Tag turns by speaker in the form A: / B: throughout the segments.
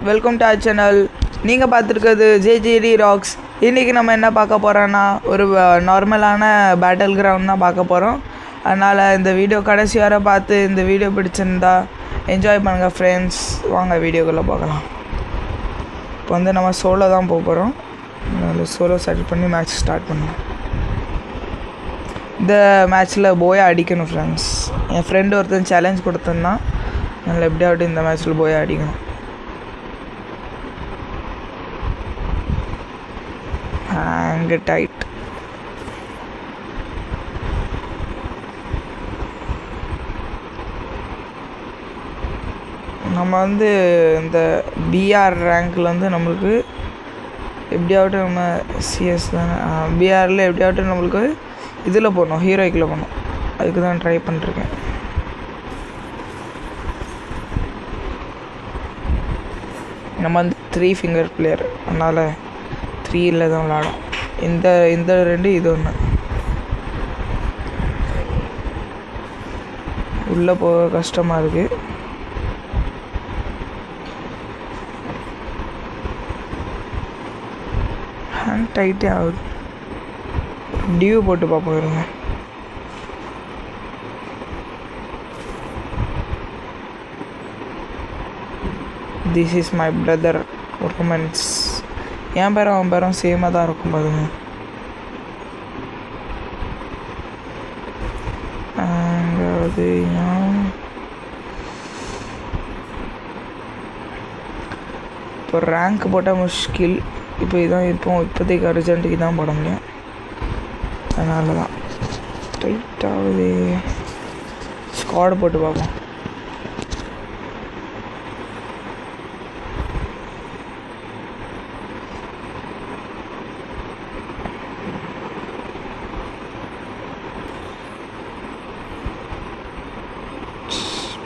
A: Welcome to our channel. நீங்கள் பார்த்துருக்கிறது ஜேஜேடி rocks. இன்றைக்கி நம்ம என்ன பார்க்க போகிறோன்னா ஒரு நார்மலான பேட்டில் கிரவுண்ட் தான் பார்க்க போகிறோம். அதனால் இந்த வீடியோ கடைசி வரை பார்த்து இந்த வீடியோ பிடிச்சிருந்தா என்ஜாய் பண்ணுங்கள் ஃப்ரெண்ட்ஸ். வாங்க வீடியோக்குள்ளே பார்க்கலாம். இப்போ வந்து நம்ம சோலோ தான் போக போகிறோம். சோலோ செட் பண்ணி மேட்ச் ஸ்டார்ட் பண்ணுவோம். இந்த மேட்ச்சில் போயா அடிக்கணும் ஃப்ரெண்ட்ஸ். என் ஃப்ரெண்டு ஒருத்தன் சேலஞ்ச் கொடுத்தேன்னா அதில் எப்படியாவது இந்த மேட்ச்சில் போயா அடிக்கணும். அங்கே டைட் நம்ம வந்து இந்த பிஆர் ரேங்கில் வந்து நம்மளுக்கு எப்படியாவது நம்ம சிஎஸ் தானே பிஆரில் எப்படியாவது நம்மளுக்கு இதில் போகணும், ஹீரோய்க்கில் போகணும். அதுக்கு தான் ட்ரை பண்ணிருக்கேன். நம்ம வந்து 3 ஃபிங்கர் பிளேயர், அதனால் 3 தான் விளாடும். இந்த ரெண்டு இது ஒன்று உள்ளே போக கஷ்டமாக இருக்குது. ஹேண்ட் டைட்டே ஆகுது. டியூ போட்டு பார்ப்போம் இருங்க. This is my brother romance. என் பேரும் அவன் பேரும் சேமாக தான் இருக்கும் பாருங்க. அதாவது இப்போ ரேங்க் போட்டால் முஷ்கில். இப்போ இதான் இருப்போம். இப்போதைக்கு அர்ஜென்ட்டுக்கு தான் போட முடியும். அதனால தான் டைட்டாகவே ஸ்குவாட் போட்டு பார்ப்போம்.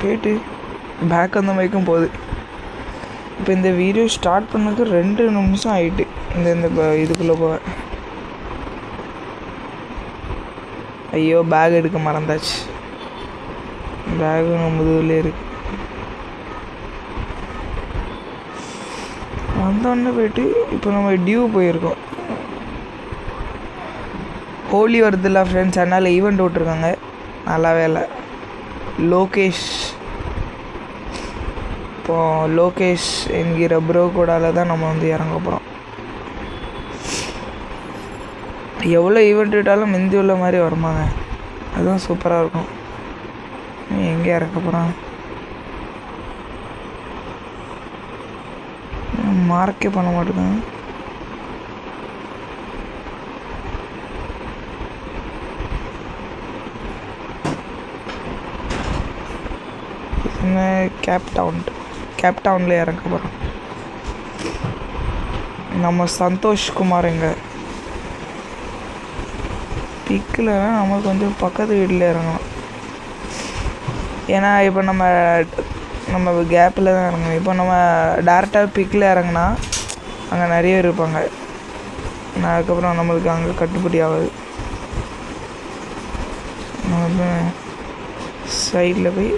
A: போய்ட்டு பேக் அந்த மாதிரிக்கும் போகுது. இப்போ இந்த வீடியோ ஸ்டார்ட் பண்ணதுக்கு 2 நிமிஷம் ஆகிட்டு இந்த இதுக்குள்ளே போக. ஐயோ, பேக் எடுக்க மறந்தாச்சு. பேகு முதுகுலே இருக்கு. வந்தோடனே போய்ட்டு இப்போ நம்ம டியூ போயிருக்கோம். ஹோலி வருதுல்ல ஃப்ரெண்ட்ஸ், அதனால் ஈவெண்ட் விட்ருக்காங்க. நல்லாவே இல்லை. லோகேஷ் இப்போது லோகேஷ் என்கிற ப்ரோ கூடால தான் நம்ம வந்து இறங்க போகிறோம். எவ்வளோ ஈவெண்ட் விட்டாலும் மிந்தி உள்ள மாதிரி வருமாங்க. அதுவும் சூப்பராக இருக்கும். எங்கே இறக்க போகிறான் மார்க்கே பண்ண மாட்டேங்க. கேப் டவுனில் இறங்க போகிறோம். நம்ம சந்தோஷ் குமார் எங்கள் பிக்கில் நம்ம கொஞ்சம் பக்கத்து வீட்டில் இறங்கணும். ஏன்னா இப்போ நம்ம கேப்பில் தான் இறங்கணும். இப்போ நம்ம டேரெக்டாக பிக்கில் இறங்கினா அங்கே நிறைய இருப்பாங்க. அதுக்கப்புறம் நம்மளுக்கு அங்கே கட்டுப்படி ஆகுது. நம்ம சைடில் போய்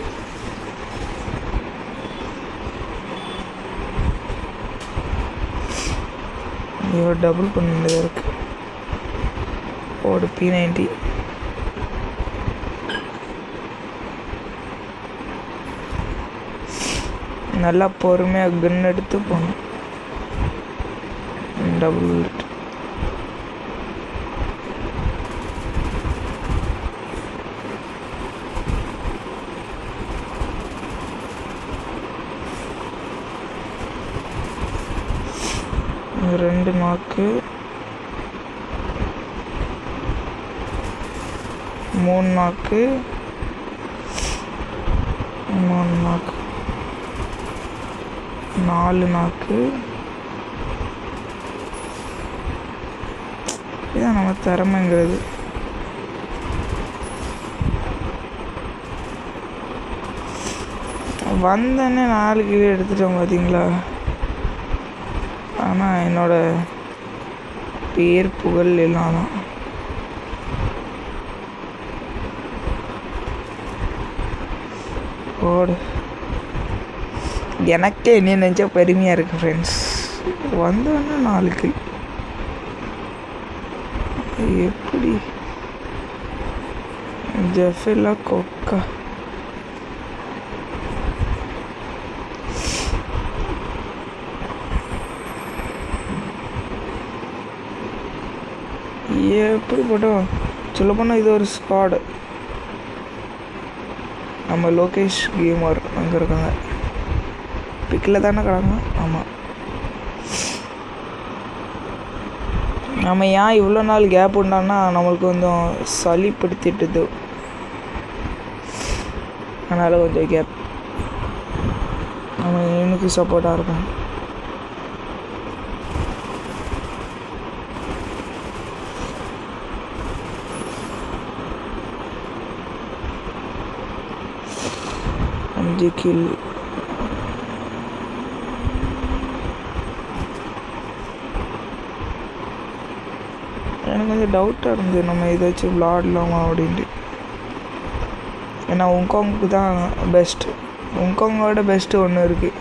A: டபுள் பண்ணிட்டு இருக்கு. ஓடு P90. நல்லா பொறுமையாக கன் எடுத்து போகணும். Double bullet. ரெண்டு நாக்கு, 3 நாக்கு, 4 நாக்கு. இதான் நம்ம திறமைங்கிறது. வந்தோடனே 4 கிலோ எடுத்துட்டோம் பார்த்தீங்களா. ஆனால் என்னோட பேர் புகழ் எல்லாம் தான். ஓடு எனக்கே என்ன நினச்சா பெருமையாக இருக்குது ஃப்ரெண்ட்ஸ். வந்தோன்னா 4 கில் எப்படி ஜெஃபிலா கொக்கா எப்படி போட்டோம் சொல்ல போனால் இது ஒரு ஸ்குவாடு. நம்ம லோகேஷ் கேமர் அங்கே இருக்காங்க. பிக்கில் தானே கிடங்க. ஆமாம். நம்ம ஏன் இவ்வளோ நாள் கேப் உண்டான்னா நம்மளுக்கு கொஞ்சம் சளி பிடித்திட்டுது, அதனால் கொஞ்சம் கேப். நம்ம எனக்கு சப்போர்ட்டாக இருக்கும். கில் எனக்கு கொஞ்சம் டவுட்டாக இருந்தது நம்ம ஏதாச்சும் விளாடலாமா அப்படின்ட்டு. ஏன்னா உங்காங்க்கு தான் பெஸ்ட்டு. உங்காங்கோட பெஸ்ட்டு ஒன்று இருக்குது.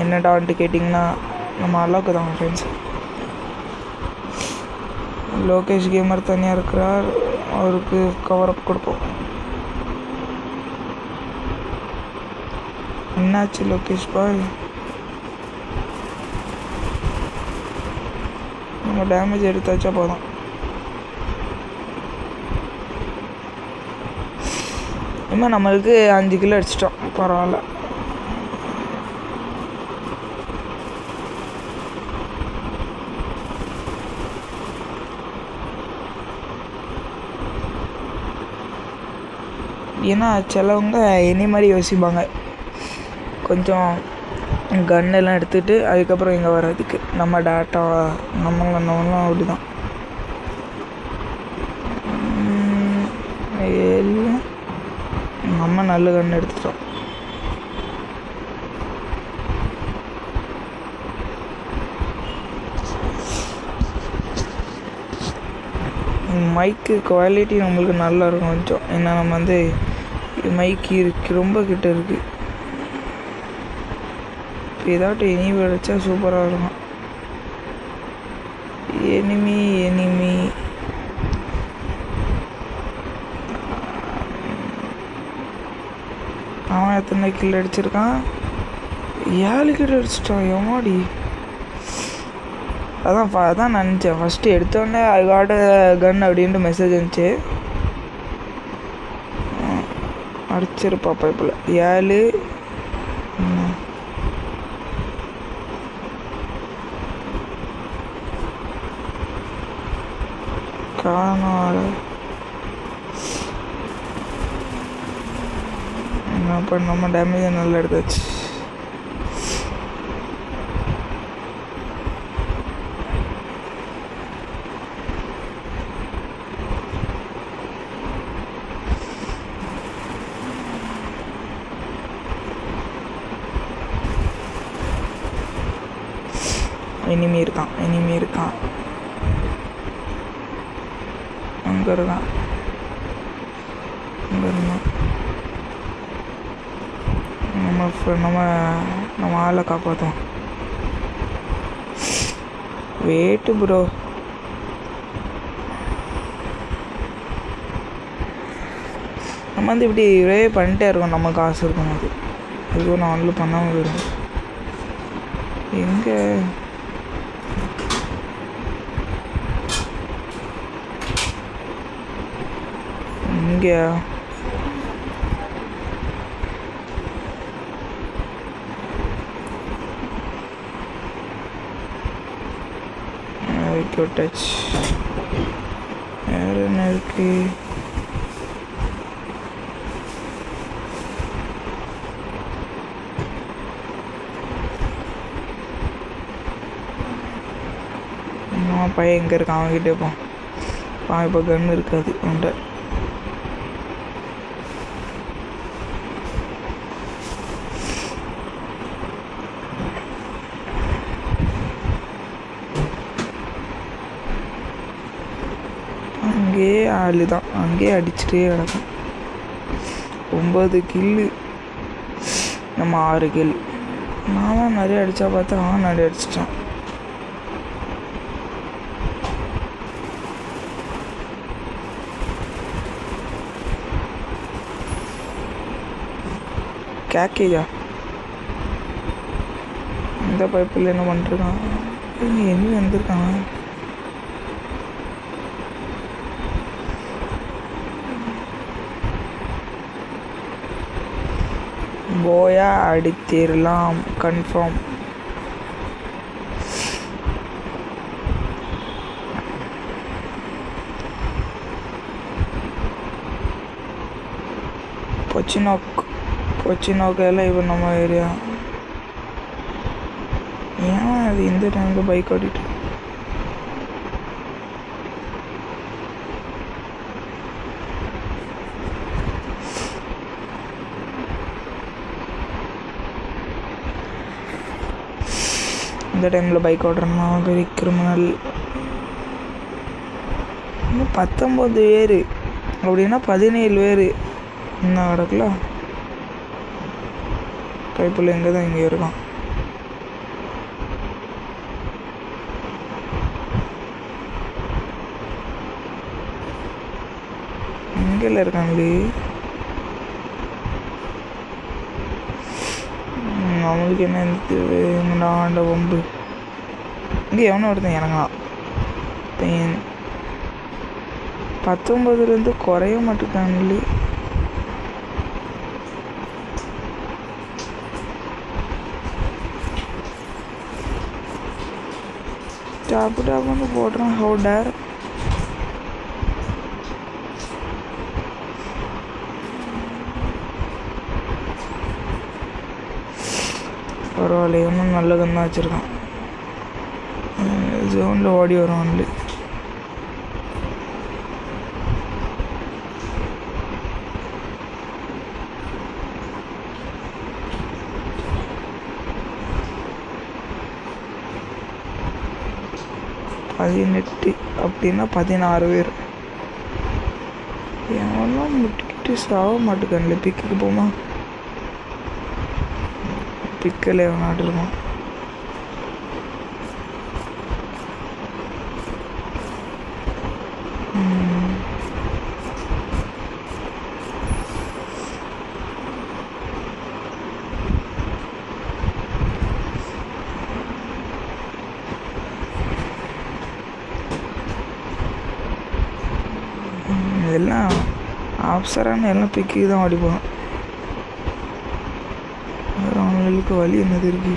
A: என்னடான்ட்டு கேட்டிங்கன்னா நம்ம அளவுக்கு தான் ஃப்ரெண்ட்ஸ். லோகேஷ் கேமர் தனியாக இருக்கிறார், அவருக்கு கவரப் கொடுப்போம். என்னாச்சு லோகேஷ் பாய்? நம்ம டேமேஜ் எடுத்தாச்சா போதும். இனிமேல் நம்மளுக்கு 5 கிலோ அடிச்சிட்டோம், பரவாயில்ல. ஏன்னா சிலவங்க என்னை மாதிரி யோசிப்பாங்க, கொஞ்சம் கன்னெல்லாம் எடுத்துகிட்டு அதுக்கப்புறம் இங்கே வர்றதுக்கு நம்ம டேட்டா நம்மளாம் அப்படி தான். நம்ம நல்ல கன்று எடுத்துட்டோம். மைக்கு குவாலிட்டி நம்மளுக்கு நல்லா இருக்கும் கொஞ்சம். ஏன்னா நம்ம வந்து மைக்கு இருக்கு ரொம்ப கிட்ட இருக்குது. ஏதாட்டும் எனிமி அடித்தா சூப்பராக இருக்கும். எனிமி அவன் எத்தனை கில் அடிச்சிருக்கான்? 7 கில் அடிச்சிட்டான். எம்மாடி, அதான் நினச்சேன் ஃபஸ்ட்டு எடுத்தோடனே ஐ காட் கன் அப்படின்ட்டு மெசேஜ் வந்துச்சு. அடிச்சிருப்பா பைப்பில் 7 காணாத. அப்போ நம்ம டேமேஜை நல்லா எடுத்தாச்சு. எனிமி இருக்கான் அங்கே இருக்கான். நம்ம ஆளை காப்பாற்றோம். வெயிட்டு ப்ரோ, நம்ம வந்து இப்படி ஒரே பண்ணிட்டே இருக்கோம். நம்ம காசு இருக்கும் அது அதுவும் நான் ஆன்லைன் பண்ணாமல் போயிடும். எங்கே இங்கே டச் வேறு என்ன இருக்கு? பையன் எங்கே இருக்கான்? அவன்கிட்ட இருப்பான். இப்போ கன் இருக்காது அவன்கிட்ட. அங்கேயே ஆளு தான், அங்கேயே அடிச்சுட்டே கிடக்கும். 9 கில்லு நம்ம 6 கில். நான் தான் நிறைய அடித்தா பார்த்தா நிறைய அடிச்சிட்டேன். கேக்கேஜா இந்த பைப்பில் என்ன பண்ணிருக்கான்? என்ன வந்திருக்கான்? போயா அடித்திரலாம் கன்ஃபார்ம். பொச்சினோக்கெல்லாம் இப்போ நம்ம ஏரியா. ஏன் அது இந்த டைமில் பைக் ஓட்டிட்டு? இந்த டைமில் பைக் ஓட்டுறேன்னா பெரிய கிரிமினல். இன்னும் 19 பேர் அப்படின்னா 17 பேர் இன்னும் கிடக்கல. பைப்பில் எங்கே தான் இங்கே இருக்கான். எங்கேல இருக்காங்களே? அவங்களுக்கு என்ன எங்கடா ஆண்ட வம்பு. இங்கே எவனோ ஒருத்தன் இறங்கலாம். 19 குறைய மாட்டேங்காங்களே. டாப்பு போடுறான். How dare. பரவாயில்ல, இன்னும் நல்ல கண்ணா வச்சுருக்கான். ஜோனில் ஓடி வரும் ஒன்லி. பதினெட்டு அப்படின்னா 16 பேர். எவெல்லாம் முட்டிக்கிட்டு சாக மாட்டேக்கான்ல. பிக்குக்கு போமா? பிக்கல் எவனாட்டு இருக்கும். எல்லாம் ஆப்சரான எல்லாம் பிக்கு தான் ஓடிப்போம். அவங்களுக்கு வழி என்னது இருக்கு?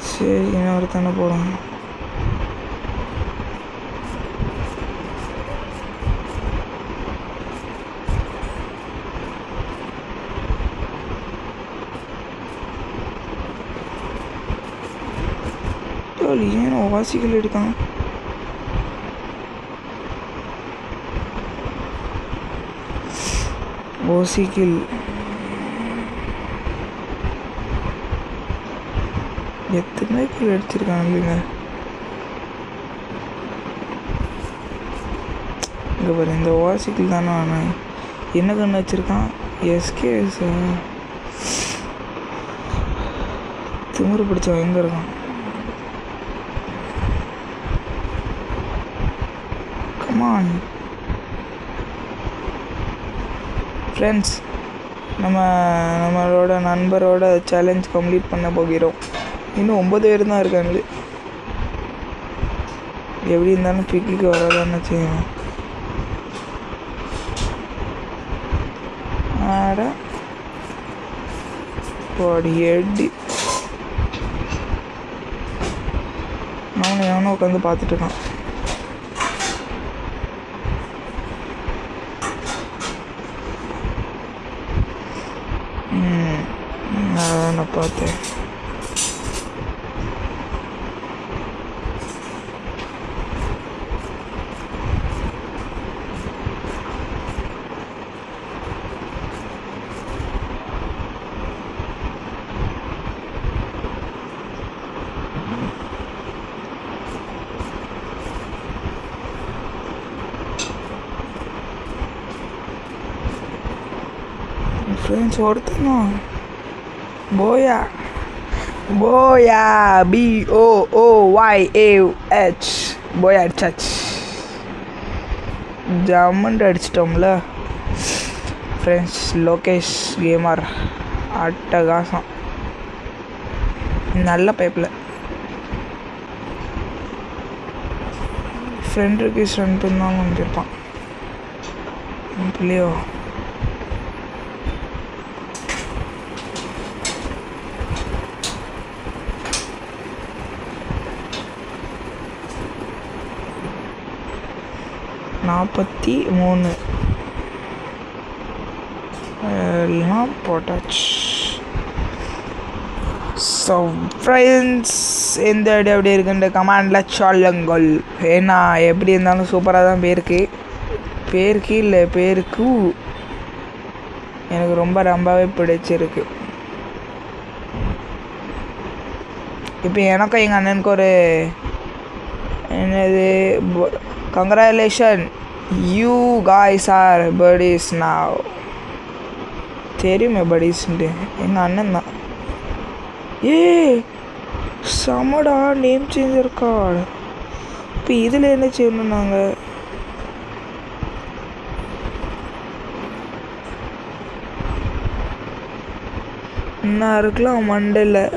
A: சரி, இன்னொருத்தானே போகிறான். ஏன் வாசிகள் எடுக்கான்? ஓசிக்கில் எத்தனை கீழே அடிச்சிருக்காங்க இல்லைங்க. இங்கே பாரு, இந்த ஓசிக்கில் தானே ஆனால் என்ன கண்ணு வச்சுருக்கான்? எஸ்கேஎஸ் திமுரு பிடிச்சவன் எங்கே இருக்கான்? கமான் ஃப்ரெண்ட்ஸ், நம்மளோட நண்பரோட சேலஞ்ச் கம்ப்ளீட் பண்ண போகிறோம். இன்னும் 9 பேர் தான் இருக்காங்களே. எப்படி இருந்தாலும் பிக்குக்கு வரதானே செய்யணும். ஆட போடி எடி. எவனோ உட்காந்து பார்த்துட்டு இருக்கான். அதான் நான் பார்த்தேன். ஃப்ரெண்ட்ஸ் ஒருத்தனும் போயா போயா BOOYAH போயா அடிச்சாச்சு. ஜம்முண்டு அடிச்சிட்டோம்ல ஃப்ரெண்ட்ஸ். லோகேஷ் கேமர் அட்டகாசம், நல்ல பைப்பில் ஃப்ரெண்டுக்கு ஸ்ட்ரென்த்து தான் வந்துருப்பான் பிள்ளையோ. நாற்பத்தி 3 எல்லாம் போட்டாச்சு. ஸோ ஃப்ரெண்ட்ஸ், எந்த ஐடியா எப்படி இருக்குன்ற கமெண்டில் சொல்லுங்கள். ஏன்னா எப்படி இருந்தாலும் சூப்பராக தான் பேருக்கு இல்லை பேருக்கு எனக்கு ரொம்பவே பிடிச்சிருக்கு. இப்போ எனக்கும் எங்கள் அண்ணனுக்கு ஒரு என்னது congratulations, you guys are buddies now. தெரியுமே buddiesன்ட்டு, எங்கள் அண்ணன் தான். சமடா நேம் சேஞ்சர் கார்டு. இப்போ இதில் என்ன செய்யணும் நாங்கள்? நான் இருக்கலாம் மண்டேல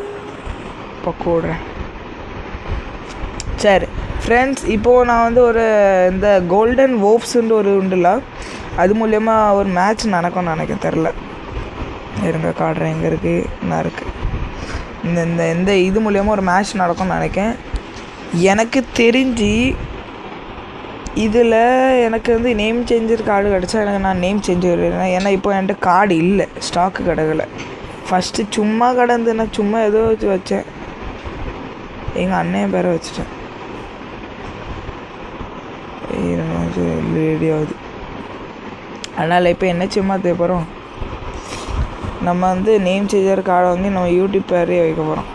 A: பக்கோடுறேன். சரி ஃப்ரெண்ட்ஸ், இப்போது நான் வந்து ஒரு இந்த கோல்டன் வோப்ஸுன்ற ஒரு உண்டுல, அது மூலயமா ஒரு மேட்ச் நடக்கும்னு நினைக்க தெரில. இருங்க காட்டுறேன், எங்கே இருக்குது என்ன இருக்குது. இந்த இது மூலயமா ஒரு மேட்ச் நடக்கும்னு நினைக்கேன். எனக்கு தெரிஞ்சு இதில் எனக்கு வந்து நேம் சேஞ்சர் கார்டு கிடச்சா எனக்கு நான் நேம் சேஞ்ச் வருவேன். ஏன்னா இப்போ என்கிட்ட கார்டு இல்லை, ஸ்டாக்கு கிடக்கலை. ஃபஸ்ட்டு சும்மா கிடந்து நான் சும்மா ஏதோ வச்சேன், எங்கள் அண்ணன் பேரை வச்சுட்டேன். ரெடி ஆகுது. அதனால் இப்போ என்ன சும்மா தேவைப்போகிறோம், நம்ம வந்து நேம் சேஞ்சர் கார்டை வந்து நம்ம யூடியூப் பேரே வைக்க போகிறோம்.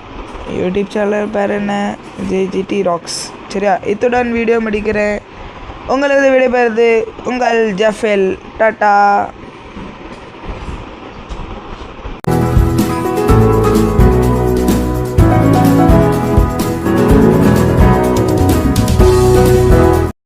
A: யூடியூப் சேனல் பேர் என்ன, JGT ராக்ஸ். சரியா, இத்துடன் வீடியோ முடிக்கிறேன். உங்களுக்கு விடைபெறுது உங்கள் ஜஃபெல். டாட்டா.